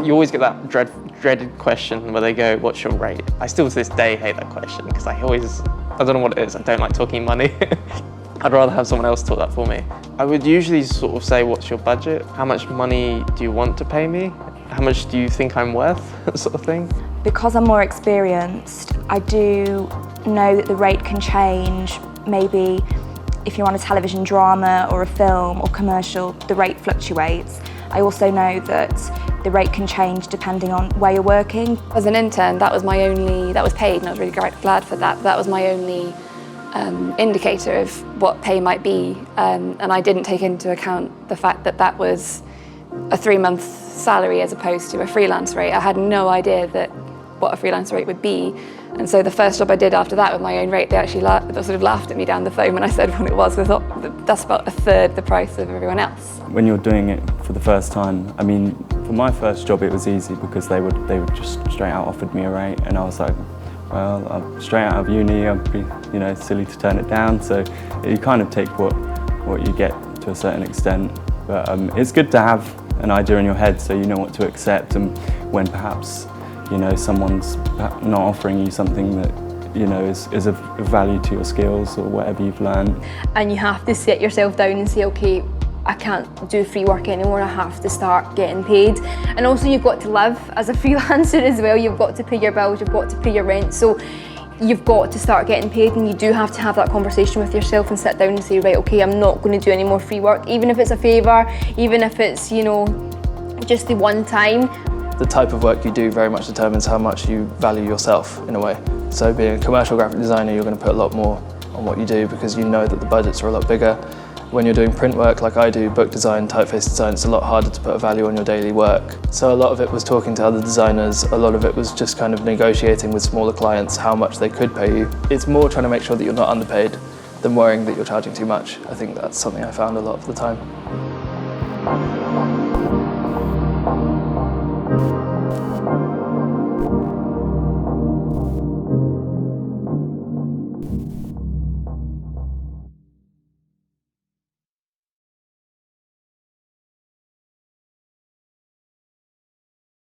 You always get that dreaded question where they go, what's your rate? I still to this day hate that question because I don't know what it is, I don't like talking money. I'd rather have someone else talk that for me. I would usually sort of say, what's your budget? How much money do you want to pay me? How much do you think I'm worth? Sort of thing. Because I'm more experienced, I do know that the rate can change. Maybe if you're on a television drama or a film or commercial, the rate fluctuates. I also know that the rate can change depending on where you're working. As an intern, that was paid, and I was really glad for that. That was my only indicator of what pay might be, and I didn't take into account the fact that that was a 3-month salary as opposed to a freelance rate. I had no idea what a freelance rate would be, and so the first job I did after that with my own rate, they actually sort of laughed at me down the phone when I said what it was, because I thought that's about a third the price of everyone else. When you're doing it for the first time, I mean, for my first job it was easy because they would just straight out offered me a rate, and I was like, well, I'm straight out of uni, I'd be silly to turn it down, so you kind of take what you get to a certain extent. But it's good to have an idea in your head so you know what to accept, and when perhaps someone's not offering you something that is of value to your skills or whatever you've learned. And you have to sit yourself down and say, okay, I can't do free work anymore, I have to start getting paid. And also you've got to live as a freelancer as well, you've got to pay your bills, you've got to pay your rent, so you've got to start getting paid, and you do have to have that conversation with yourself and sit down and say, right, okay, I'm not going to do any more free work, even if it's a favour, even if it's, just the one time. The type of work you do very much determines how much you value yourself in a way. So being a commercial graphic designer, you're going to put a lot more on what you do because you know that the budgets are a lot bigger. When you're doing print work like I do, book design, typeface design, it's a lot harder to put a value on your daily work. So a lot of it was talking to other designers, a lot of it was just kind of negotiating with smaller clients how much they could pay you. It's more trying to make sure that you're not underpaid than worrying that you're charging too much. I think that's something I found a lot of the time.